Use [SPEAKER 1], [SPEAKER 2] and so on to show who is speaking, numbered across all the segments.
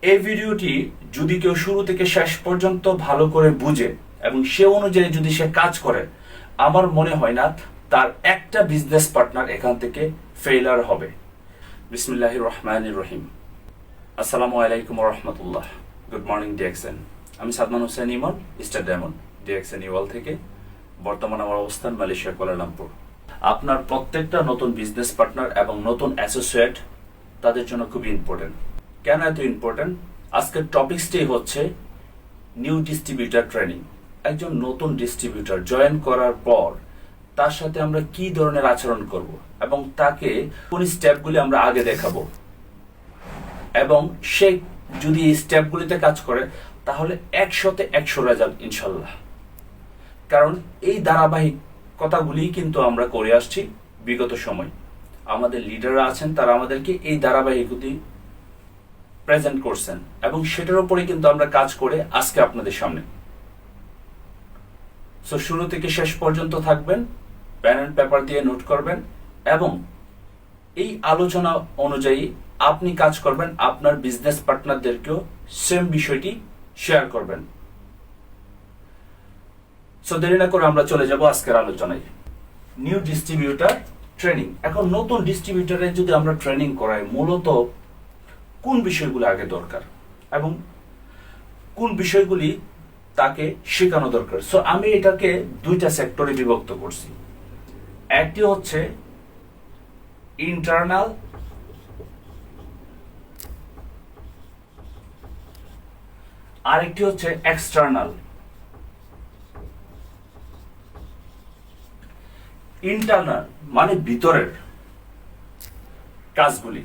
[SPEAKER 1] এই ভিডিওটি যদি কেউ শুরু থেকে শেষ পর্যন্ত ভালো করে বুঝে এবং সে অনুযায়ী যদি সে কাজ করে, আমার মনে হয় না তার একটা বিজনেস পার্টনার এখান থেকে ফেইলার হবে। বিসমিল্লাহির রহমানির রহিম। আসসালামু আলাইকুম রহমতুল্লাহ। Good morning DXN. আমি Sadman Hossain Emon, star diamond DXN ইওয়াল থেকে। বর্তমানে আমার অবস্থান মালয়েশিয়া কুয়ালালামপুর। আপনার প্রত্যেকটা নতুন বিজনেস পার্টনার এবং নতুন অ্যাসোসিয়েট তাদের জন্য খুব ইম্পর্টেন্ট। কেন এত ইম্পর্টেন্ট? আজকের টপিকসটাই হচ্ছে নিউ ডিস্ট্রিবিউটার ট্রেনিং। একজন নতুন ডিস্ট্রিবিউটার জয়েন করার পর তার সাথে আমরা কি ধরনের আচরণ করব এবং তাকে কোন স্টেপগুলি আমরা আগে দেখাবো, এবং সে যদি এই স্টেপগুলিতে কাজ করে তাহলে 100-তে 100 রেজাল্ট ইনশাল্লাহ। কারণ এই ধারাবাহিক কথাগুলি কিন্তু আমরা করে আসছি বিগত সময়। আমাদের লিডাররা আছেন, তারা আমাদেরকে এই ধারাবাহিকতা প্রেজেন্ট করছেন এবং সেটার উপরে কিন্তু আমরা কাজ করে আজকে আপনাদের সামনে। সো শুরু থেকে শেষ পর্যন্ত থাকবেন, পেন এন্ড পেপার দিয়ে নোট করবেন এবং এই আলোচনা অনুযায়ী আপনি কাজ করবেন, আপনার বিজনেস পার্টনারদেরকেও সেম বিষয়টি শেয়ার করবেন। সো দেরি না করে আমরা চলে যাব আজকের আলোচনায়। New distributor training. এখন নতুন ডিস্ট্রিবিউটারে যদি আমরা ট্রেনিং করাই, মূলত কোন বিষয়গুলো আগে দরকার এবং কোন বিষয়গুলি তাকে শেখানো দরকার। সো আমি এটাকে দুইটা সেক্টরে বিভক্ত করছি। একটি হচ্ছে ইন্টারনাল, আরেকটি হচ্ছে এক্সটার্নাল। ইন্টারনাল মানে ভিতরের কাজগুলি,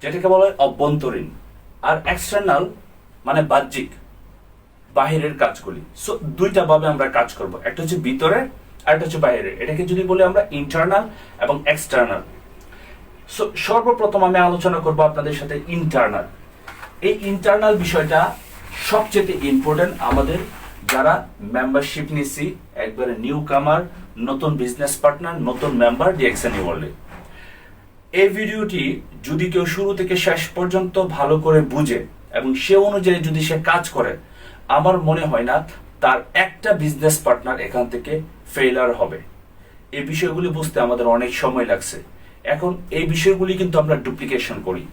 [SPEAKER 1] যেটাকে বলা হয় অভ্যন্তরীণ, আর এক্সটার্নাল মানে বাহ্যিক, বাহিরের কাজগুলি। সো দুইটা ভাবে আমরা কাজ করব, একটা হচ্ছে ভিতরের আর একটা হচ্ছে বাইরের। এটাকে যদি বলি আমরা ইন্টারনাল এবং এক্সটার্নাল। সো সর্বপ্রথম আমি আলোচনা করব আপনাদের সাথে ইন্টারনাল। এই ইন্টারনাল বিষয়টা সবচেয়ে ইম্পর্টেন্ট আমাদের যারা মেম্বারশিপ নিছি, একবারে নিউ কামার, নতুন বিজনেস পার্টনার, নতুন মেম্বার ডিএক্সএন ওয়ার্ল্ডে। এই ভিডিওটি যদি কেউ শুরু থেকে শেষ পর্যন্ত ভালো করে বুঝে এবং সে অনুযায়ী যদি সে কাজ করে, আমার মনে হয় না তার একটা বিজনেস পার্টনার এখান থেকে ফেইলার হবে। এই বিষয়গুলি বুঝতে আমাদের অনেক সময় লাগছে। এখন এই বিষয়গুলি কিন্তু আমরা ডুপ্লিকেশন করি।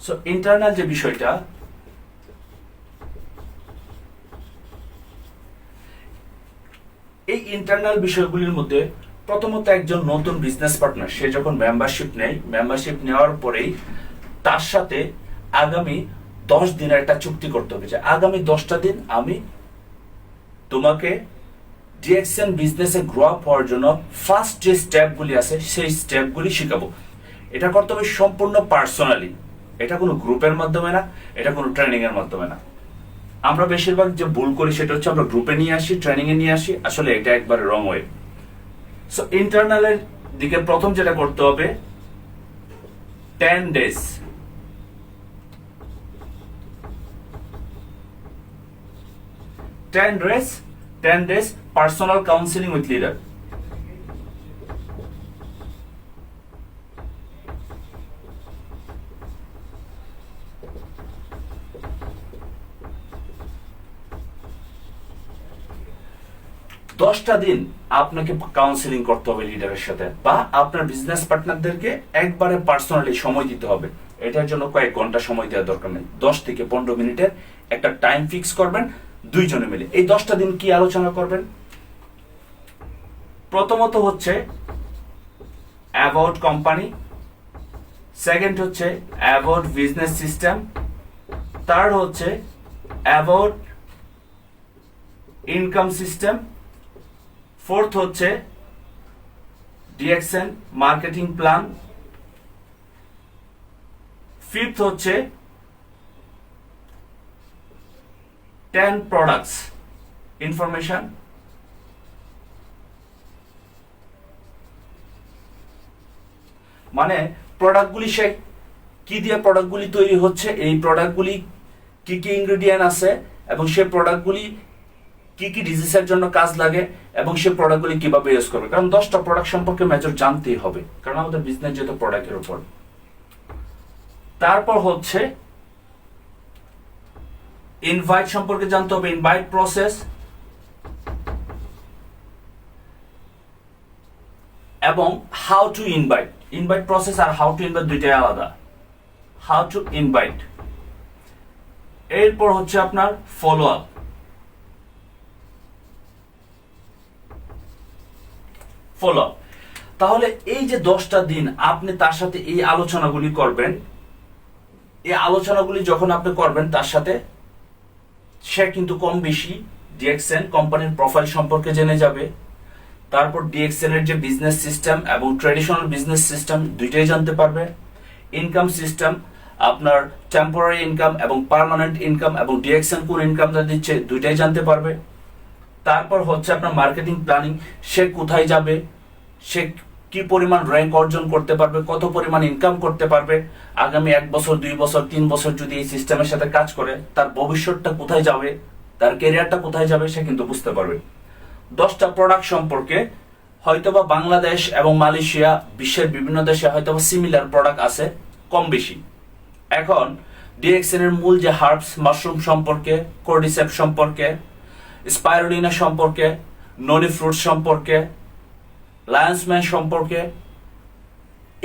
[SPEAKER 1] সো ইন্টারনাল যে বিষয়টা, এই ইন্টারনাল বিষয়গুলির মধ্যে প্রথমত একজন নতুন বিজনেস পার্টনার সে যখন মেম্বারশিপ নেয়, মেম্বারশিপ নেওয়ার পরেই তার সাথে আগামী 10 দিনের একটা চুক্তি করতে হবে যে আগামী 10টা দিন আমি তোমাকে ডিএক্সএন বিজনেসে গ্রো আপ হওয়ার জন্য ফার্স্ট যে স্টেপগুলি আছে সেই স্টেপগুলি শেখাবো। এটা করতে হবে সম্পূর্ণ পার্সোনালি। এটা কোনো গ্রুপের মাধ্যমে না, এটা কোনো ট্রেনিং এর মাধ্যমে না। আমরা বেশিরভাগ যে ভুল করি সেটা হচ্ছে আমরা গ্রুপে নিয়ে আসি, ট্রেনিং এ নিয়ে আসি, আসলে এটা একবারে রং ওয়ে। সো ইন্টারনালের দিকে প্রথম যেটা করতে হবে, 10 days personal counselling with leader. দশটা দিন আপনাকে কাউন্সিলিং করতে হবে লিডারের সাথে, বা আপনার বিজনেস পার্টনারদেরকে একবারে পার্সোনালি সময় দিতে হবে। এটার জন্য কয়েক ঘন্টা সময় দেওয়ার দরকার নেই, 10 থেকে 15 মিনিটের একটা টাইম ফিক্স করবেন দুইজনে মিলে। এই 10টা দিন কি আলোচনা করবেন? প্রথমত হচ্ছে অ্যাবাউট কোম্পানি, সেকেন্ড হচ্ছে অ্যাবাউট বিজনেস সিস্টেম, থার্ড হচ্ছে অ্যাবাউট ইনকাম সিস্টেম, ফোর্থ হচ্ছে ডিএক্সএন মার্কেটিং প্ল্যান, ফিফথ হচ্ছে 10 প্রোডাক্টস ইনফরমেশন, মানে প্রোডাক্টগুলি সে কি দিয়ে প্রোডাক্টগুলি তৈরি হচ্ছে, এই প্রোডাক্টগুলি কি কি ইনগ্রেডিয়েন্ট আছে এবং সেই প্রোডাক্টগুলি কি কি ডিজিজের জন্য কাজ লাগে এবং সেই প্রোডাক্টগুলি কিভাবে ইউজ করবে। কারণ 10টা প্রোডাক্ট সম্পর্কে মেজর জানতেই হবে, কারণ আমাদের বিজনেস যেহেতু প্রোডাক্টের উপর। তারপর হচ্ছে ইনভাইট সম্পর্কে জানতে হবে, ইনভাইট প্রসেস এবং how to invite. Invite process আর হাউ টু ইনভাইট দুইটাই আলাদা। হাউ টু ইনভাইট, এরপর হচ্ছে আপনার ফলো আপ। ফলো আপ, তাহলে এই যে 10টা দিন আপনি তার সাথে এই আলোচনাগুলি করবেন, এই আলোচনাগুলি যখন আপনি করবেন তার সাথে, সে কিন্তু কম বেশি ডিএক্সএন কোম্পানির প্রোফাইল সম্পর্কে জেনে যাবে। তারপর ডিএক্সএন এর যে বিজনেস সিস্টেম এবং ট্রেডিশনাল বিজনেস সিস্টেম দুইটাই জানতে পারবে। ইনকাম সিস্টেম, আপনার টেম্পোরারি ইনকাম এবং পার্মানেন্ট ইনকাম এবং ডিএক্সএন কোন ইনকামটা দিচ্ছে দুইটাই জানতে পারবে। তারপর হচ্ছে আপনার মার্কেটিং প্ল্যানিং, সে কোথায় যাবে, সে কি পরিমাণ র্যাঙ্ক অর্জন করতে পারবে, কত পরিমাণ ইনকাম করতে পারবে, আগামী 1 বছর 2 বছর 3 বছর যদি এই সিস্টেমের সাথে কাজ করে তার ভবিষ্যৎটা কোথায় যাবে, তার ক্যারিয়ারটা কোথায় যাবে সে কিন্তু বুঝতে পারবে। 10টা প্রোডাক্ট সম্পর্কে, হয়তোবা বাংলাদেশ এবং মালয়েশিয়া বিশ্বের বিভিন্ন দেশে হয়তোবা সিমিলার প্রোডাক্ট আছে কম বেশি। এখন ডিএক্সএন এর মূল যে হার্বস মাশরুম সম্পর্কে, কর্ডিসেপ সম্পর্কে, স্পাইরুলিনা সম্পর্কে, ননি ফ্রুট সম্পর্কে, লায়ন্স ম্যান সম্পর্কে,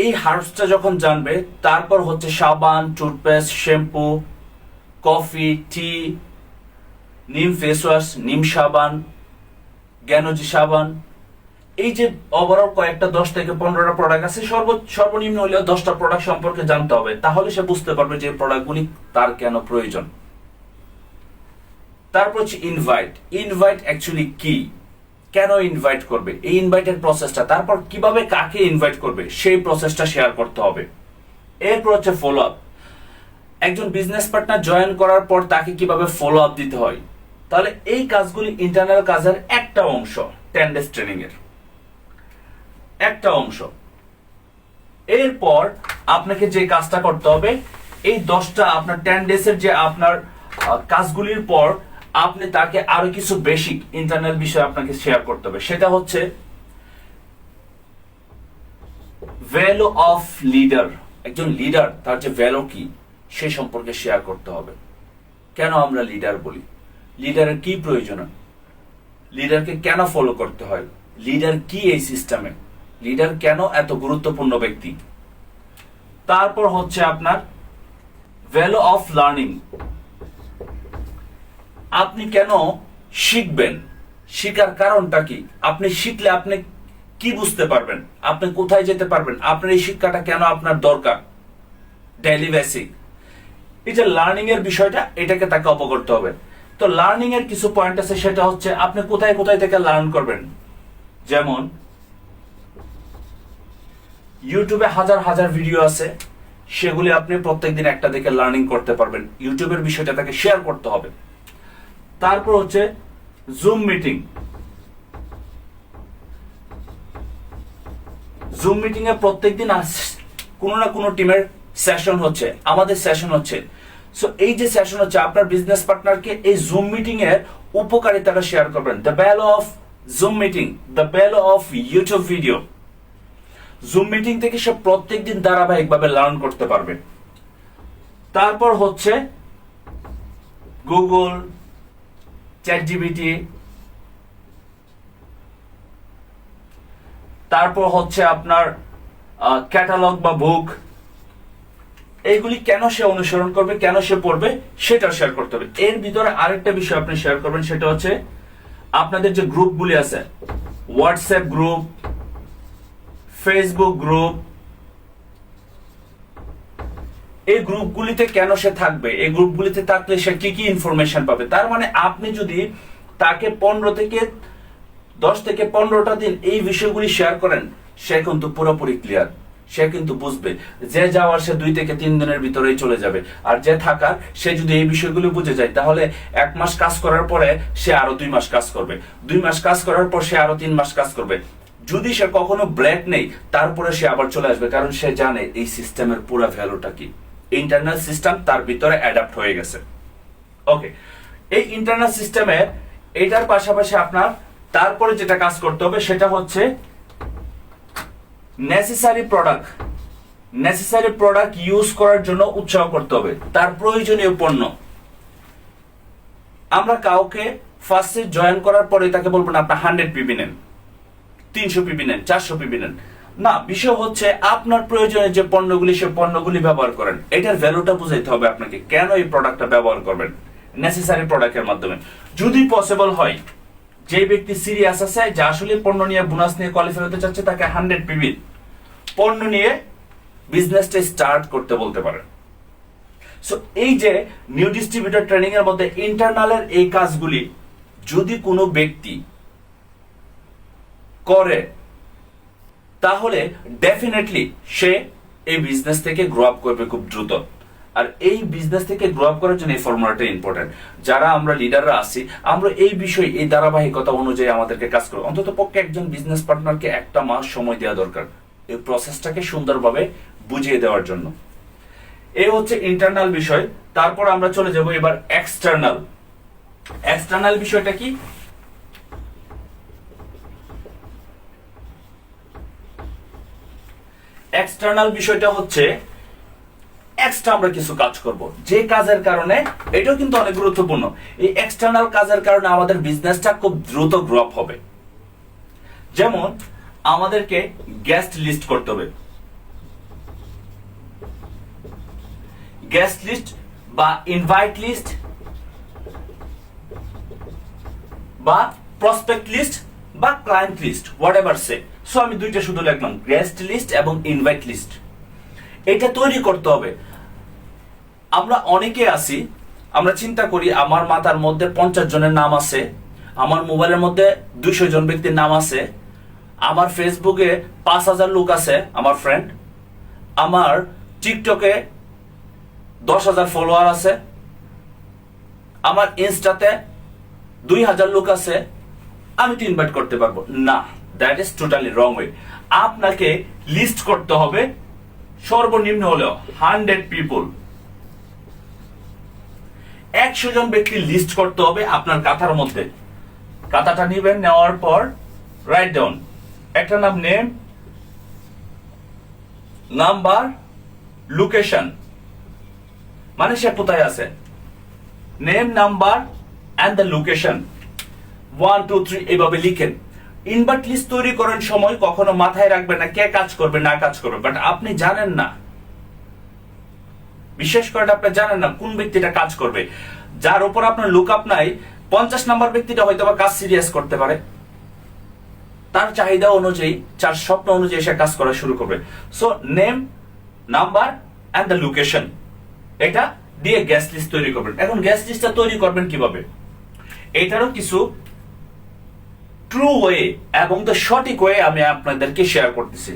[SPEAKER 1] এই হার্বসটা যখন জানবে তারপর হচ্ছে সাবান, টুথপেস্ট, শ্যাম্পু, কফি, টি, নিম ফেস ওয়াশ, নিম সাবান, জ্ঞানজি সাবান, এই যে ওভারঅল কয়েকটা 10 থেকে 15টা প্রোডাক্ট আছে, সর্বনিম্ন হলেও 10টা প্রোডাক্ট সম্পর্কে জানতে হবে, তাহলে সে বুঝতে পারবে যে প্রোডাক্টগুলি তার কেন প্রয়োজন। তারপর হচ্ছে ইনভাইট। ইনভাইট অ্যাকচুয়ালি কি, কেন ইনভাইট করবে, এই ইনভাইটের প্রসেসটা, তারপর কিভাবে কাকে ইনভাইট করবে সেই প্রসেসটা শেয়ার করতে হবে। এরপর হচ্ছে ফলো আপ। একজন বিজনেস পার্টনার জয়েন করার পর তাকে কিভাবে ফলো আপ দিতে হয়, তাহলে এই কাজগুলি ইন্টারনাল কাজের একটা অংশ, 10 ডেজ ট্রেনিং এর একটা অংশ। এরপর আপনাকে যে কাজটা করতে হবে, এই 10টা আপনার 10 ডেজের যে আপনার কাজগুলির পর আপনি তাকে আরো কিছু বেসিক ইন্টারনাল বিষয় আপনাকে শেয়ার করতে হবে। সেটা হচ্ছে ভ্যালু অফ লিডার। একজন লিডার তার যে ভ্যালু কি সে সম্পর্কে শেয়ার করতে হবে। কেন আমরা লিডার বলি, লিডারের কি প্রয়োজন, লিডারকে কেন ফলো করতে হয়, লিডার কি এই সিস্টেমে, লিডার কেন এত গুরুত্বপূর্ণ ব্যক্তি। তারপর হচ্ছে আপনার ভ্যালু অফ লার্নিং। আপনি কেন শিখবেন, শিখার কারণটা কি, আপনি শিখলে আপনি কি বুঝতে পারবেন, আপনি কোথায় যেতে পারবেন, আপনার এই শিক্ষাটা কেন আপনার দরকার ডেইলি বেসিক। এই যে লার্নিং এর বিষয়টা, এটাকে তাকে অবগত করতে হবে। তো লার্নিং এর কিছু পয়েন্ট আছে, সেটা হচ্ছে আপনি কোথায় কোথায় থেকে লার্ন করবেন। যেমন ইউটিউবে হাজার হাজার ভিডিও আছে, সেগুলি আপনি প্রত্যেকদিন একটা দেখে লার্নিং করতে পারবেন। ইউটিউবের বিষয়টা তাকে শেয়ার করতে হবে। তারপর হচ্ছে জুম মিটিং। জুম মিটিং এ প্রত্যেকদিন কোনো না কোনো টিমের সেশন হচ্ছে, আমাদের সেশন হচ্ছে। সো এই যে সেশন হচ্ছে, আপনার বিজনেস পার্টনারকে এই জুম মিটিং এর উপকারিতাটা শেয়ার করবেন। The value of zoom meeting, the value of YouTube video. Zoom meeting থেকে সে প্রত্যেকদিন ধারাবাহিকভাবে লার্ন করতে পারবে। তারপর হচ্ছে গুগল, চ্যাটজিপিটি, তারপর হচ্ছে আপনার ক্যাটালগ বা বুক, এইগুলি কেন সে অনুসরণ করবে, কেন সে পড়বে সেটা শেয়ার করতে হবে। এর ভিতরে আরেকটা বিষয় আপনি শেয়ার করবেন, সেটা হচ্ছে আপনাদের যে গ্রুপগুলি আছে, হোয়াটসঅ্যাপ গ্রুপ, ফেসবুক গ্রুপ, এই গ্রুপগুলিতে কেন সে থাকবে, এই গ্রুপগুলিতে থাকলে সে কি কি ইনফরমেশন পাবে। তার মানে আপনি যদি তাকে 10 থেকে 15টা দিন এই বিষয়গুলি শেয়ার করেন, সে কিন্তু পুরোপুরি ক্লিয়ার, সে কিন্তু বুঝবে। যে যাওয়ার সে 2 থেকে 3 দিনের ভিতরেই চলে যাবে, আর যে থাকার সে যদি এই বিষয়গুলি বুঝে যায়, তাহলে 1 মাস কাজ করার পরে সে আরো 2 মাস কাজ করবে, 2 মাস কাজ করার পর সে আরো 3 মাস কাজ করবে। যদি সে কখনো ব্রেক নেই, তারপরে সে আবার চলে আসবে, কারণ সে জানে এই সিস্টেমের পুরো ভ্যালুটা কি। ইন্টারনাল সিস্টেম তার ভিতরে অ্যাডাপ্ট হয়ে গেছে। ওকে, এই ইন্টারনাল সিস্টেমে এটার পাশাপাশি আপনার তারপরে যেটা কাজ করতে হবে, সেটা হচ্ছে necessary product. Necessary product use করার জন্য উৎসাহ করতে হবে, তার প্রয়োজনীয় পণ্য। আমরা কাউকে ফার্স্টে জয়েন করার পরে তাকে বলবো না আপনার 100 পিবি নেন, 300 পিবি নেন, 400 পিবি নেন। না, বিষয় হচ্ছে আপনার প্রয়োজনে যে পণ্যগুলি, সে পণ্যগুলি ব্যবহার করেন। এটার ভ্যালুটা বুঝাইতে হবে আপনাকে, কেন এই প্রোডাক্টটা ব্যবহার করবেন নেসেসারি প্রোডাক্টের মাধ্যমে। যদি পসিবল হয়, যে ব্যক্তি সিরিয়াস আছে, যে আসলে পণ্য নিয়ে বোনাস নিয়ে কোয়ালিফাই হতে চাচ্ছে, তাকে 100 পিবি পণ্য নিয়ে বিজনেসটা স্টার্ট করতে বলতে পারেন। সো এই যে নিউ ডিস্ট্রিবিউটর ট্রেনিং এর মধ্যে ইন্টারনালের এই কাজগুলি যদি কোনো ব্যক্তি করে, তাহলে ডেফিনেটলি সে এই বিজনেস থেকে গ্রো আপ করবে খুব দ্রুত। আর এই বিজনেস থেকে গ্রো আপ করার জন্য এই ফর্মুলাটা ইম্পর্টেন্ট। যারা আমরা লিডাররা আছি, আমরা এই বিষয়ে এই ধারাবাহিকতা অনুযায়ী আমাদেরকে কাজ করব। অন্তত পক্ষে একজন বিজনেস পার্টনারকে 1 মাস সময় দেওয়া দরকার এই প্রসেসটাকে সুন্দরভাবে বুঝিয়ে দেওয়ার জন্য। এই হচ্ছে ইন্টারনাল বিষয়। তারপর আমরা চলে যাব এবার এক্সটার্নাল। এক্সটার্নাল বিষয়টা কি? এক্সটার্নাল বিষয়টা হচ্ছে এক্সট্রা আমরা কিছু কাজ করব, যে কাজের কারণে, এটাও কিন্তু অনেক গুরুত্বপূর্ণ, এই এক্সটার্নাল কাজের কারণে আমাদের বিজনেসটা খুব দ্রুত গ্রো আপ হবে। যেমন আমাদেরকে গেস্ট লিস্ট করতে হবে। গেস্ট লিস্ট বা ইনভাইট লিস্ট বা প্রসপেক্ট লিস্ট বা ক্লায়েন্ট লিস্ট, হোয়াটএভার সে। সো আমি দুইটা শুধু লিখলাম, গেস্ট লিস্ট এবং ইনভাইট লিস্ট। এটা তৈরি করতে হবে। আমরা অনেকে আছি, আমরা চিন্তা করি আমার মাথার মধ্যে 50 জনের নাম আছে, আমার মোবাইলের মধ্যে 200 জন ব্যক্তির নাম আছে, আমার ফেসবুকে 5000 লোক আছে আমার ফ্রেন্ড, আমার টিকটকে 10,000 ফলোয়ার আছে, আমার ইনস্টাতে 2000 লোক আছে, আমি তো ইনভাইট করতে পারবো না। That is totally wrong way. আপনাকে লিস্ট করতে হবে সর্বনিম্ন হলেও 100 পিপল, 100 জন ব্যক্তি লিস্ট করতে হবে আপনার কাথার মধ্যে। কাথাটা নিবেন, নেওয়ার পর রাইট ডাউন একটা নাম, নেম, নাম্বার, লোকেশন, মানে সে কোথায় আছে, name, number and the location, 1 2 3 এইভাবে লিখেন। ইনভাইট লিস্ট তৈরি করার সময় কখনো মাথায় রাখবেন না কে কাজ করবে না কাজ করবে, বাট আপনি জানেন না, বিশেষ করে আপনি জানেন না কোন ব্যক্তিটা কাজ করবে। যার উপর আপনার লুক আপ নাই, 50 নাম্বার ব্যক্তিটা হয়তো বা কাজ সিরিয়াস করতে পারে, তার চাহিদা অনুযায়ী, তার স্বপ্ন অনুযায়ী সে কাজ করা শুরু করবে। So name, number and the location, এটা দিয়ে গেস্ট লিস্ট তৈরি করবেন। এখন গেস্ট লিস্টটা তৈরি করবেন কিভাবে, এটারও কিছু ট্রু ওয়ে এবং দ্য সঠিক ওয়ে আমি আপনাদেরকে শেয়ার করতেছি।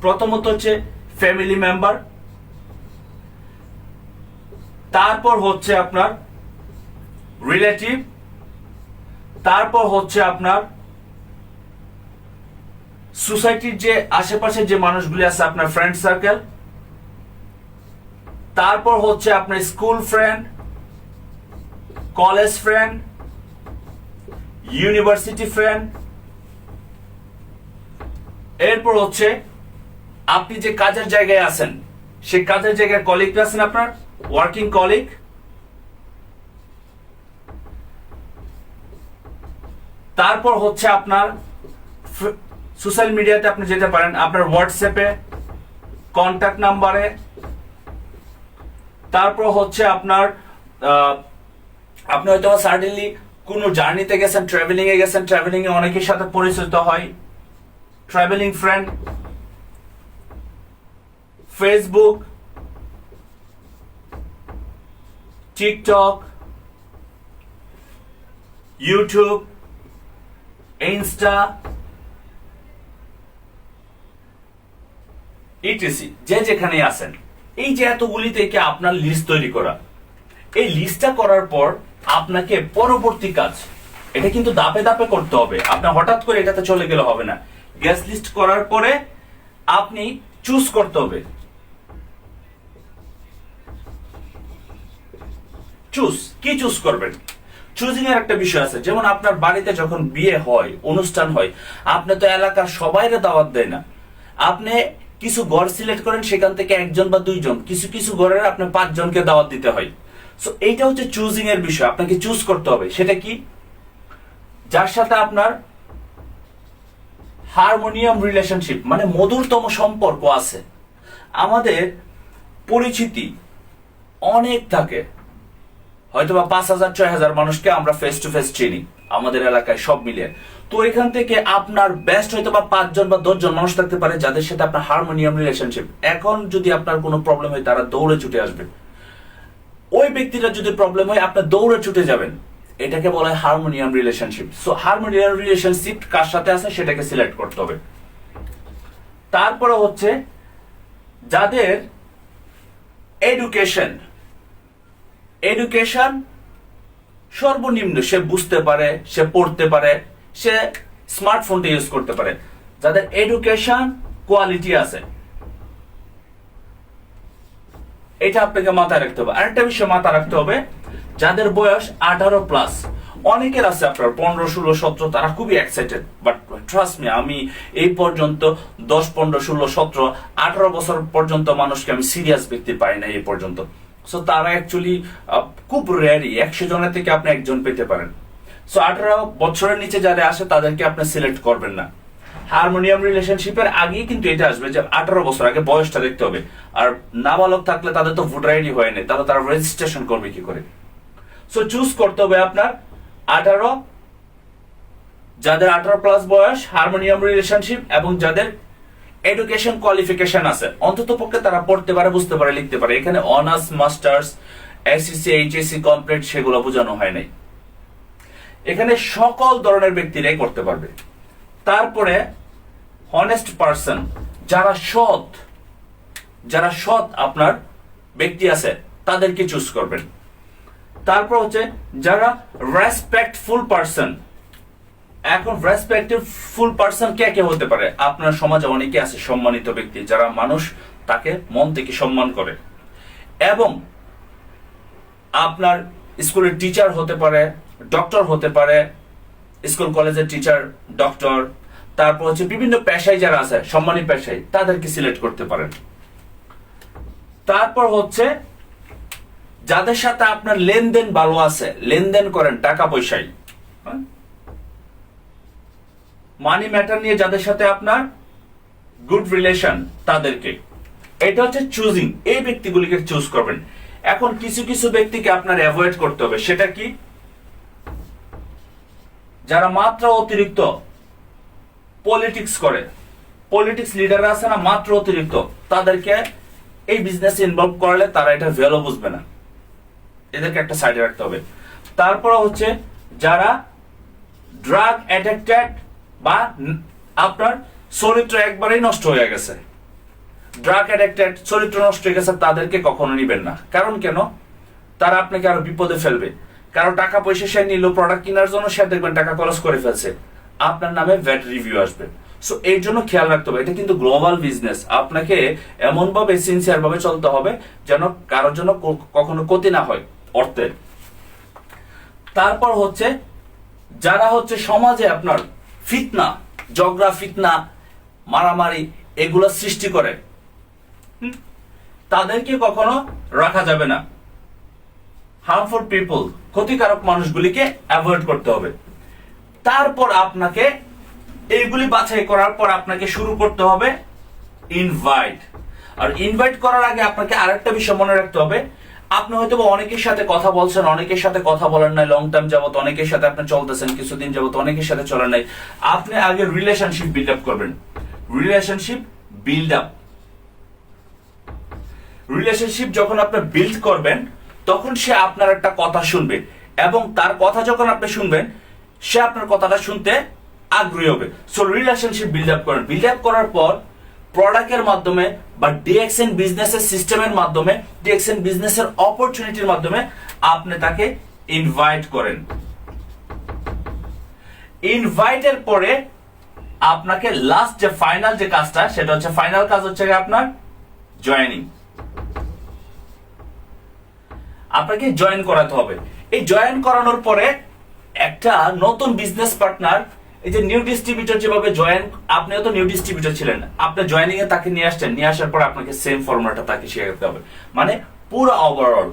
[SPEAKER 1] প্রথমত হচ্ছে ফ্যামিলি মেম্বার, তারপর হচ্ছে আপনার রিলেটিভ, তারপর হচ্ছে আপনার সোসাইটির যে আশেপাশে যে মানুষগুলি আছে, আপনার ফ্রেন্ড সার্কেল, তারপর হচ্ছে আপনার school friend, college friend, university friend, এরপর হচ্ছে আপনি যে কাজের জায়গায় আছেন সেই কাজের জায়গায় কলিগ আছেন, আপনার ওয়ার্কিং কলিগ, তারপর হচ্ছে আপনার সোশ্যাল মিডিয়াতে আপনি যেতে পারেন, আপনার হোয়াটসঅ্যাপে, কন্ট্যাক্ট নাম্বারে, তারপর হচ্ছে আপনার আপনি হয়তো সাডেনলি কোনো জার্নিতে গেছেন, ট্রাভেলিং এ গেছেন, ট্রাভেলিং এ অনেকের সাথে পরিচিত হয়, travelling friend, Facebook, TikTok, YouTube, Insta, etc, যে যেখানে আছেন, এই যে এতগুলি থেকে আপনার লিস্ট তৈরি করা। এই লিস্টটা করার পর আপনাকে পরবর্তী কাজ, এটা কিন্তু ধাপে ধাপে করতে হবে, আপনি হঠাৎ করে এটাতে চলে গেলে হবে না। গ্যাস লিস্ট করার পরে আপনি চুজ করতে হবে, কি চুজ করবেন। চুজিং এর একটা বিষয় আছে, যেমন আপনার বাড়িতে যখন বিয়ে হয়, অনুষ্ঠান হয়, আপনি তো এলাকার সবাইরে দাওয়াত দেয় না, আপনি কিছু ঘর সিলেক্ট করেন, সেখান থেকে একজন বা দুইজন, কিছু কিছু ঘরের আপনি 5 জনকে দাওয়াত দিতে হয়। সো এইটা হচ্ছে চুজিং এর বিষয়, আপনাকে চুজ করতে হবে সেটা কি, যার সাথে আপনার হারমোনিয়াম রিলেশনশিপ মানে মধুরতম সম্পর্ক আছে। আমাদের পরিচিতি অনেক থাকে, হয়তোবা 5,000 6,000 মানুষকে আমরা ফেস টু ফেস চিনি আমাদের এলাকায় সব মিলিয়ে। তো এখান থেকে আপনার বেস্ট হয়তোবা 5 জন বা 10 জন মানুষ থাকতে পারে যাদের সাথে আপনার হারমোনিয়াম রিলেশনশিপ। এখন যদি আপনার কোনো প্রবলেম হয় তারা দৌড়ে ছুটে আসবে, ওই ব্যক্তিটা যদি প্রবলেম হয় আপনি দৌড়ে ছুটে যাবেন, এটাকে বলা হয় harmonium relationship. So harmonium relationship কার সাথে আছে সেটাকে সিলেক্ট করতে হবে। তারপরে হচ্ছে যাদের এডুকেশন সর্বনিম্ন, সে বুঝতে পারে, সে পড়তে পারে, সে স্মার্টফোনটা ইউজ করতে পারে, যাদের এডুকেশন কোয়ালিটি আছে, এটা আপনাকে মাথায় রাখতে হবে। আরেকটা বিষয় মাথায় রাখতে হবে, যাদের বয়স 18+। অনেকের আছে আপনার 15, 16, 17, তারা খুবই এক্সাইটেড, বাট ট্রাস্ট মি, আমি এই পর্যন্ত 10, 15, 16, 17, 18 বছর পর্যন্ত মানুষকে আমি সিরিয়াস ব্যক্তি পাই না এই পর্যন্ত। সো তারা অ্যাকচুয়ালি খুব রেয়ারি, 100 জনের থেকে আপনি একজন পেতে পারেন। সো 18 বছরের নিচে যারা আসে তাদেরকে আপনি সিলেক্ট করবেন না। হারমোনিয়াম রিলেশনশিপের আগেই কিন্তু এটা আসবে যে 18 বছর আগে বয়সটা দেখতে হবে। আর নাবালক থাকলে তাদের তো ভোটার আইডি হয় না, তারা রেজিস্ট্রেশন করবে কি করে? সো চুজ করতে হবে আপনার 18, যাদের 18+ বয়স, হারমোনিয়াম রিলেশনশিপ, এবং যাদের এডুকেশন কোয়ালিফিকেশন আছে, অন্তত পক্ষে তারা পড়তে পারে, বুঝতে পারে, লিখতে পারে। এখানে honours, masters, SSC, HSC complete সেগুলো বোঝানো হয় নাই, এখানে সকল ধরনের ব্যক্তিরাই করতে পারবে। তারপরে হনেস্ট পারসন, যারা সৎ আপনার ব্যক্তি আছে তাদেরকে চুজ করবেন। তারপর হচ্ছে যারা রেসপেক্টফুল পারসন। এখন রেসপেক্টফুল পারসন কে হতে পারে? আপনার সমাজে অনেকে আছে সম্মানিত ব্যক্তি, যারা মানুষ তাকে মন থেকে সম্মান করে, এবং আপনার স্কুলের টিচার হতে পারে, ডক্টর হতে পারে, স্কুল কলেজের টিচার, ডক্টর। তারপর হচ্ছে বিভিন্ন পেশায় যারা আছে, সম্মানী পেশায়, তাদেরকে সিলেক্ট করতে পারেন। তারপর হচ্ছে যাদের সাথে আপনার লেনদেন ভালো আছে, লেনদেন করেন টাকা পয়সায়, মানি ম্যাটার নিয়ে যাদের সাথে আপনার গুড রিলেশন, তাদেরকে। এটা হচ্ছে চুজিং, এই ব্যক্তিগুলিকে চুজ করবেন। এখন কিছু কিছু ব্যক্তিকে আপনার অ্যাভয়েড করতে হবে, সেটা কি? যারা মাত্রা অতিরিক্ত পলিটিক্স করে, পলিটিক্স লিডাররা আছে না, মাত্রা অতিরিক্ত, তাদেরকে এই বিজনেসে ইনভলভ করলে তারা এটা ভ্যালু বুঝবে না, এদেরকে একটা সাইডে রাখতে হবে। তারপর হচ্ছে যারা ড্রাগ অ্যাডিক্টেড বা আপনার চরিত্র একবারেই নষ্ট হয়ে গেছে, ড্রাগ অ্যাডিক্টেড, চরিত্র নষ্ট হয়ে গেছে, তাদেরকে কখনো নিবেন না। কারণ কেন? তারা আপনাকে আরো বিপদে ফেলবে। কারো টাকা পয়সা সে নিল প্রোডাক্ট কেনার জন্য, সে দেখবেন টাকা খরচ করে ফেলছে, আপনার নামে ভ্যাট রিভিউ আসবে। সো এর জন্য খেয়াল রাখতে হবে, এটা কিন্তু গ্লোবাল বিজনেস, আপনাকে এমন ভাবে সিনসিয়ার ভাবে চলতে হবে যেন কারোর জন্য কখনো ক্ষতি না হয় অর্থের। তারপর হচ্ছে যারা হচ্ছে সমাজে আপনার ফিতনা, ঝগড়া, ফিতনা, মারামারি এগুলো সৃষ্টি করে, তাদেরকে কখনো রাখা যাবে না। হার্মফুল পিপল, ক্ষতিকারক মানুষগুলিকে অ্যাভয়েড করতে হবে। তারপর আপনাকে এইগুলি বাছাই করার পর আপনাকে শুরু করতে হবে ইনভাইট। আর ইনভাইট করার আগে আপনাকে আরেকটা বিষয় মনে রাখতে হবে, আপনি হয়তো অনেকের সাথে কথা বলছেন, অনেকের সাথে কথা বলেন নাই লং টাইম যাবত, অনেকের সাথে আপনি চলতেছেন কিছুদিন যাবত, অনেকের সাথে চলেন নাই। আপনি আগে রিলেশনশিপ বিল্ড আপ করবেন। রিলেশনশিপ যখন আপনি বিল্ড করবেন, তখন সে আপনার একটা কথা শুনবে, এবং তার কথা যখন আপনি শুনবেন, সে আপনার কথাটা শুনতে আগ্রহী হবে। সো রিলেশনশিপ বিল্ড আপ করেন। বিল্ড আপ করার পর প্রোডাক্টের মাধ্যমে বা ডিএক্সএন বিজনেসের সিস্টেমের মাধ্যমে, ডিএক্সএন বিজনেসের অপরচুনিটির মাধ্যমে আপনি তাকে ইনভাইট করেন। ইনভাইটের পরে আপনাকে লাস্ট যে ফাইনাল যে কাজটা, সেটা হচ্ছে ফাইনাল কাজ হচ্ছে আপনার জয়েনিং। আপনাকে জয়েন করাতে হবে। এই জয়েন করানোর পরে একটা নতুন বিজনেস পার্টনার এই যে নিউ ডিস্ট্রিবিউটর যেভাবে জয়েন, আপনিও তো নিউ ডিস্ট্রিবিউটর ছিলেন, আপনি জয়েনিং এ তাকে নিয়ে আসছেন, নিয়ে আসার পর আপনাকে সেম ফর্মুলাটা তাকে শেখাতে হবে। মানে পুরো ওভারঅল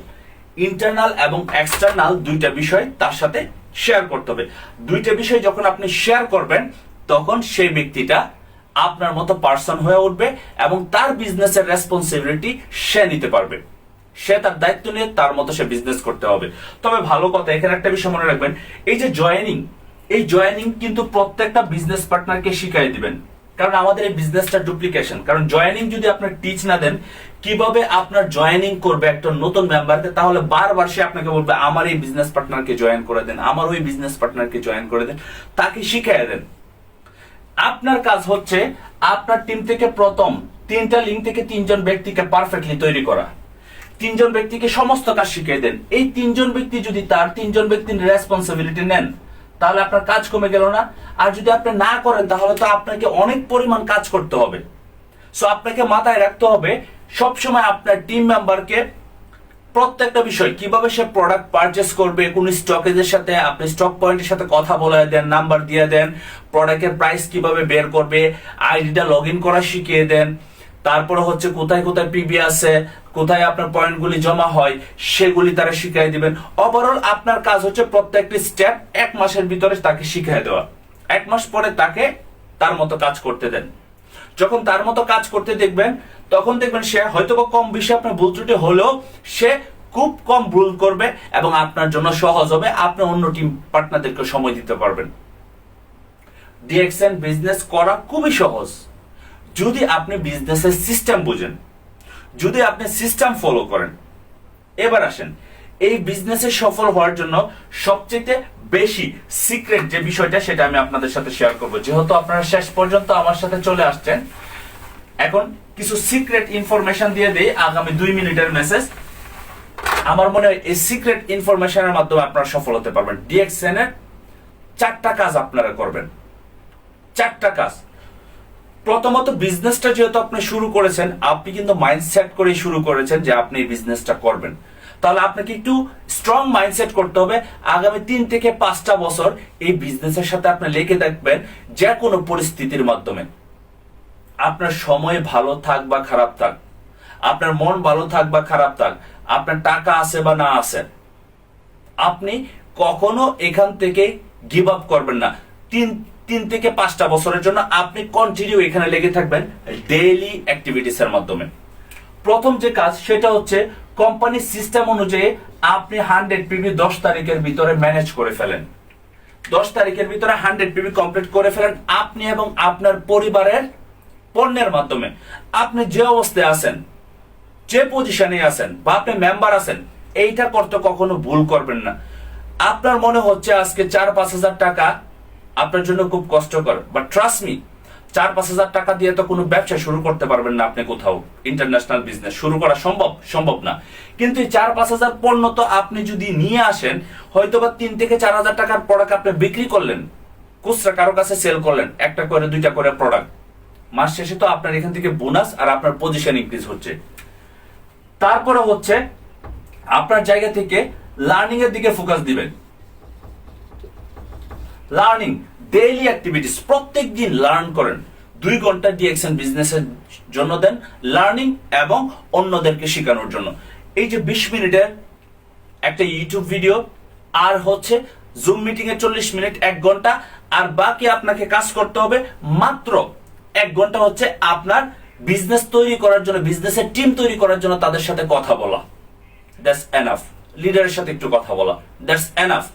[SPEAKER 1] ইন্টারনাল এবং এক্সটার্নাল দুইটা বিষয় তার সাথে শেয়ার করতে হবে। দুইটা বিষয় যখন আপনি শেয়ার করবেন তখন সেই ব্যক্তিটা আপনার মতো পার্সন হয়ে উঠবে এবং তার বিজনেসের রেসপন্সিবিলিটি সে নিতে পারবে, সে তার দায়িত্ব নিয়ে তার মতো সে বিজনেস করতে হবে। তবে ভালো কথা, এখানে একটা বিষয় মনে রাখবেন, এই যে জয়েনিং, এই জয়েনিং কিন্তু প্রত্যেকটা বিজনেস পার্টনারকে শিখাই দিবেন, কারণ আমাদের এই বিজনেসটা ডুপ্লিকেশন। কারণ জয়েনিং যদি আপনার টিচ না দেন কিভাবে আপনার জয়েনিং করবে একটা নতুন মেম্বারকে, তাহলে বারবার সে আপনাকে বলবে আমার এই বিজনেস পার্টনারকে জয়েন করে দেন, আমার ওই বিজনেস পার্টনারকে জয়েন করে দেন, তাকে শিখাই দেন। আপনার কাজ হচ্ছে আপনার টিম থেকে প্রথম 3টা লিঙ্ক থেকে 3জন ব্যক্তিকে পারফেক্টলি তৈরি করা, 3জন ব্যক্তিকে সমস্ত কাজ শিখিয়ে দেন। এই 3জন ব্যক্তি যদি তার 3জন ব্যক্তির রেসপন্সিবিলিটি নেন তাহলে আপনার কাজ কমে গেল না? আর যদি আপনি না করেন তাহলে তো আপনাকে অনেক পরিমাণ কাজ করতে হবে। সো আপনাকে মাথায় রাখতে হবে সবসময় আপনার টিম মেম্বারকে প্রত্যেকটা বিষয়, কিভাবে সে প্রোডাক্ট পারচেস করবে, কোন স্টকেজের সাথে আপনি স্টক পয়েন্টের সাথে কথা বলে দেন, নাম্বার দিয়ে দেন, প্রোডাক্টের প্রাইস কিভাবে বের করবে, আইডিটা লগ ইন করা শিখিয়ে দেন। তারপরে হচ্ছে কোথায় কোথায় পিবি আছে, কোথায় আপনার পয়েন্টগুলি জমা হয় সেগুলি তারা শিখিয়ে দিবেন। ওভারঅল আপনার কাজ হচ্ছে প্রত্যেকটি স্টেপ 1 মাসের ভিতরে তাকে শিখিয়ে দেওয়া। 1 মাস পরে তাকে তার মতো কাজ করতে দেন। যখন তার মতো কাজ করতে দেখবেন তখন দেখবেন সে হয়তো বা কম বেশি আপনার ভুল ত্রুটি হলেও সে খুব কম ভুল করবে এবং আপনার জন্য সহজ হবে, আপনি অন্য টিম পার্টনারদেরকে সময় দিতে পারবেন। ডিএক্সএন বিজনেস করা খুবই সহজ যদি আপনি বিজনেসের সিস্টেম বুঝেন, যদি আপনি সিস্টেম ফলো করেন। এবার আসেন এই বিজনেসে সফল হওয়ার জন্য সবচেয়ে বেশি সিক্রেট যে বিষয়টা সেটা আমি আপনাদের সাথে শেয়ার করব। যেহেতু আপনারা শেষ পর্যন্ত আমার সাথে চলে আসছেন, এখন কিছু সিক্রেট ইনফরমেশন দিয়ে দেই, আগামী 2 মিনিটের মেসেজ। আমার মনে হয় এই সিক্রেট ইনফরমেশনের মাধ্যমে আপনারা সফল হতে পারবেন। ডিএক্সএন এর 4টা কাজ আপনারা করবেন, 4টা কাজ। প্রথমত বিজনেসটা যেহেতু আপনি শুরু করেছেন, আপনি কিন্তু মাইন্ডসেট করে শুরু করেছেন যে আপনি এই বিজনেসটা করবেন, তাহলে আপনাকে একটু স্ট্রং মাইন্ডসেট করতে হবে। আগামী 3 থেকে 5টা বছর এই বিজনেসের সাথে আপনি লেগে থাকবেন যে কোনো পরিস্থিতির মাধ্যমে। আপনার সময় ভালো থাক বা খারাপ থাক, আপনার মন ভালো থাক বা খারাপ থাক, আপনার টাকা আছে বা না আছে, আপনি কখনো এখান থেকে গিভ আপ করবেন না। 3 থেকে 5টা বছরের জন্য আপনি কন্টিনিউ এখানে লেগে থাকবেন ডেইলি অ্যাক্টিভিটিস এর মাধ্যমে। প্রথম যে কাজ সেটা হচ্ছে কোম্পানির সিস্টেম অনুযায়ী আপনি 100 পিবি 10 তারিখের ভিতরে ম্যানেজ করে ফেলেন। 10 তারিখের ভিতরে 100 পিবি কমপ্লিট করে ফেলেন আপনি এবং আপনার পরিবারের পণ্যের মাধ্যমে। আপনি যে অবস্থায় আছেন, যে পজিশনে আছেন বা আপনি মেম্বার আছেন, এইটা করতে কখনো ভুল করবেন না। আপনার মনে হচ্ছে আজকে 4-5 হাজার টাকা আপনার জন্য খুব কষ্টকর, বাট ট্রাস্ট মি, 4-5 হাজার টাকা দিয়ে তো কোনো ব্যবসা শুরু করতে পারবেন না আপনি। কোথাও ইন্টারন্যাশনাল বিজনেস শুরু করা সম্ভব না। কিন্তু এই 4-5 হাজার পণ্য তো আপনি যদি নিয়ে আসেন, হয়তো বা 3 থেকে 4 হাজার টাকার প্রোডাক্ট আপনি বিক্রি করলেন, খুচরা কারো কাছে সেল করলেন, 1টা করে 2টা করে প্রোডাক্ট, মাস শেষে তো আপনার এখান থেকে বোনাস আর আপনার পজিশন ইনক্রিজ হচ্ছে। তারপরে হচ্ছে আপনার জায়গা থেকে লার্নিং এর দিকে ফোকাস দিবেন। লার্নিং, ডেইলি অ্যাক্টিভিটিস, প্রত্যেক দিন লার্ন করেন। 2 ঘন্টা ডিএক্সএন বিজনেসের জন্য দেন লার্নিং এবং অন্যদেরকে শেখানোর জন্য। এই যে 20 মিনিটের একটা ইউটিউব ভিডিও আর হচ্ছে জুম মিটিং এ 40 মিনিট, 1 ঘন্টা, আর বাকি আপনাকে কাজ করতে হবে মাত্র 1 ঘন্টা হচ্ছে আপনার বিজনেস তৈরি করার জন্য, বিজনেসের টিম তৈরি করার জন্য তাদের সাথে কথা বলা। That's enough. লিডারের সাথে একটু কথা বলা, দ্যাটস এনাফ।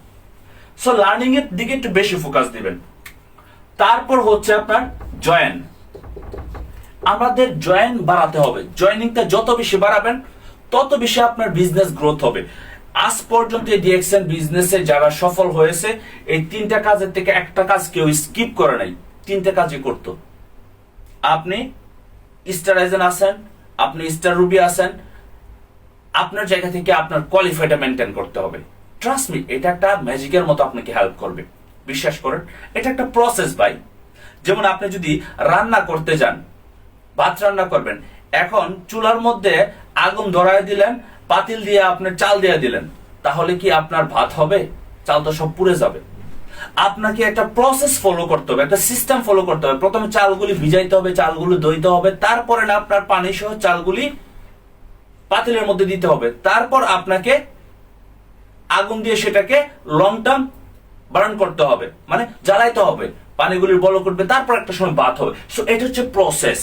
[SPEAKER 1] সো লার্নিং এর দিকে একটু বেশি ফোকাস দিবেন। তারপর হচ্ছে আপনার জয়েন। আমাদের জয়েন বাড়াতে হবে। জয়েনিংটা যত বেশি বাড়াবেন তত বেশি আপনার বিজনেস গ্রোথ হবে। আজ পর্যন্ত এই ডিএক্সএন বিজনেসে যারা সফল হয়েছে, এই 3টা কাজের থেকে একটা কাজ কেউ স্কিপ করে নাই, 3টা কাজই করতো। আপনি স্টারাইজেন আছেন, আপনি স্টার রুবি আছেন, আপনার জায়গা থেকে আপনার কোয়ালিফাইটা মেনটেন করতে হবে। ট্রাস্ট মি, এটা একটা ম্যাজিকের মতো আপনাকে হেল্প করবে, বিশ্বাস করেন। এটা একটা প্রসেস ভাই। যেমন আপনি যদি রান্না করতে যান, ভাত রান্না করবেন, এখন চুলার মধ্যে আগুন ধরায় দিলেন, পাতিল দিয়ে আপনি চাল দিয়ে দিলেন, তাহলে কি আপনার ভাত হবে? চাল তো সব পুড়ে যাবে। আপনাকে একটা প্রসেস ফলো করতে হবে, একটা সিস্টেম ফলো করতে হবে। প্রথমে চালগুলি ভিজাইতে হবে, চালগুলো দইতে হবে, তারপরে না আপনার পানি সহ চালগুলি পাতিলের মধ্যে দিতে হবে, তারপর আপনাকে আগুন দিয়ে সেটাকে লং টার্ম বার্ন করতে হবে, মানে জ্বালাইতে হবে, পানিগুলির বলক উঠবে, তারপর একটা সময় বাত হবে। সো এটা হচ্ছে প্রসেস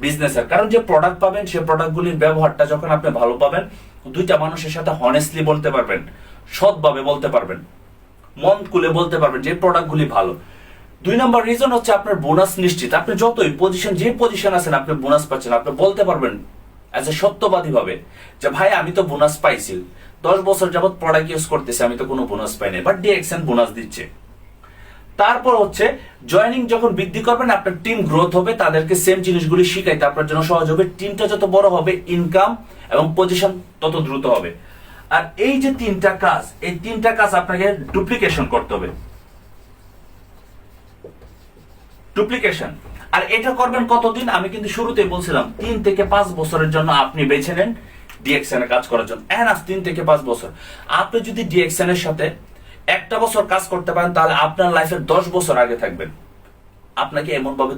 [SPEAKER 1] বিজনেসের। কারণ যে প্রোডাক্ট পাবেন সেই প্রোডাক্টগুলির ব্যবহারটা যখন আপনি ভালো পাবেন, দুইটা মানুষের সাথে হনেস্টলি বলতে পারবেন, সৎভাবে বলতে পারবেন, মন খুলে বলতে পারবেন যে প্রোডাক্টগুলি ভালো। 2 নম্বর রিজন হচ্ছে আপনার বোনাস নিশ্চিত। আপনি যতই পজিশন, যে পজিশন আছেন, আপনি বোনাস পাচ্ছেন, আপনি বলতে পারবেন অ্যাজ এ সত্যবাদী ভাবে যে ভাই আমি তো বোনাস পাইছি, 10 বছর যাবত প্রোডাক্ট ইউজ করতেছি, আমি তো কোনো বোনাস পাই নাই, বাট ডিএক্সএন বোনাস দিচ্ছে। তারপর হচ্ছে জয়েনিং যখন বৃদ্ধি করবেন, আপনার টিম গ্রোথ হবে, তাদেরকে সেম জিনিসগুলি শিখাইতে আপনার জন্য সহজ হবে। টিমটা যত বড় হবে, ইনকাম এবং পজিশন তত দ্রুত হবে। আর এই যে 3টা কাজ, এই 3টা কাজ আপনাকে ডুপ্লিকেশন করতে হবে, ডুপ্লিকেশন। আর এটা করবেন কতদিন? আমি কিন্তু শুরুতেই বলছিলাম 3 থেকে 5 বছরের জন্য আপনি বেছে নেন ডিএক্সএন এ কাজ করার জন্য। এনাফ 3 থেকে 5 বছর। আপনি যদি ডিএক্সএন এর সাথে 1টা বছর কাজ করতে পারেন, তাহলে আপনার লাইফের 10 বছর আগে থাকবেন। আপনাকে এমন ভাবে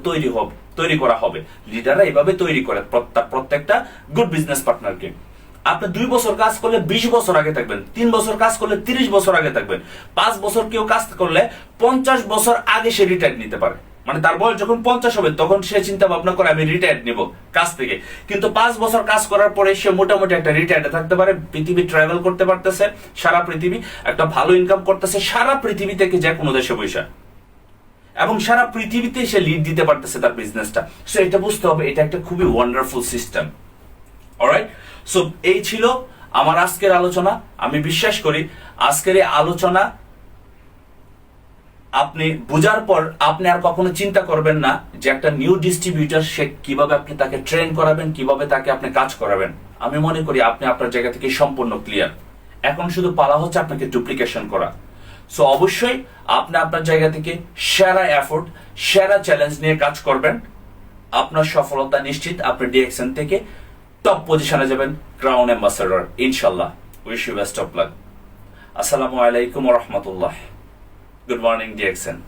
[SPEAKER 1] তৈরি করা হবে, লিডাররা এইভাবে তৈরি করে প্রত্যেকটা গুড বিজনেস পার্টনারকে। আপনি 2 বছর কাজ করলে 20 বছর আগে থাকবেন, 3 বছর কাজ করলে 30 বছর আগে থাকবেন, 5 বছর কেউ কাজ করলে 50 বছর আগে সে রিটায়ার নিতে পারে। মানে তার বয়স যখন 50 হবে তখন সে চিন্তা ভাবনা করে আমি রিটায়ার নিব কাজ থেকে। কিন্তু 5 বছর কাজ করার পরে সে মোটামুটি একটা রিটায়ার্ডে থাকতে পারে, পৃথিবী ট্রাভেল করতে পারতেছে, সারা পৃথিবী একটা ভালো ইনকাম করতেছে, সারা পৃথিবী থেকে যে কোনো দেশে বৈশা, এবং সারা পৃথিবীতে সে লিড দিতে পারতেছে তার বিজনেসটা। সো এটা বুঝতে হবে, এটা একটা খুবই ওয়ান্ডারফুল সিস্টেম। অলরাইট, সো এই ছিল আমার আজকের আলোচনা। আমি বিশ্বাস করি আজকের এই আলোচনা আপনি বোঝার পর আপনি আর কখনো চিন্তা করবেন না যে একটা নিউ ডিস্ট্রিবিউটর সে কিভাবে আপনি তাকে ট্রেন করাবেন, কিভাবে তাকে আপনি কাজ করাবেন। আমি মনে করি আপনি আপনার জায়গা থেকে সম্পূর্ণ ক্লিয়ার। এখন শুধু পালা হচ্ছে আপনাকে ডুপ্লিকেশন করা। সো অবশ্যই আপনি আপনার জায়গা থেকে সেরা এফোর্ট, সেরা চ্যালেঞ্জ নিয়ে কাজ করবেন। আপনার সফলতা নিশ্চিত। আপনি ডিএক্সএন থেকে টপ পজিশনে যাবেন, ক্রাউন অ্যাম্বাসেডর ইনশাল্লাহ। Wish you best of luck. আসসালামু আলাইকুম ওয়া রাহমাতুল্লাহ। Good morning, DXN.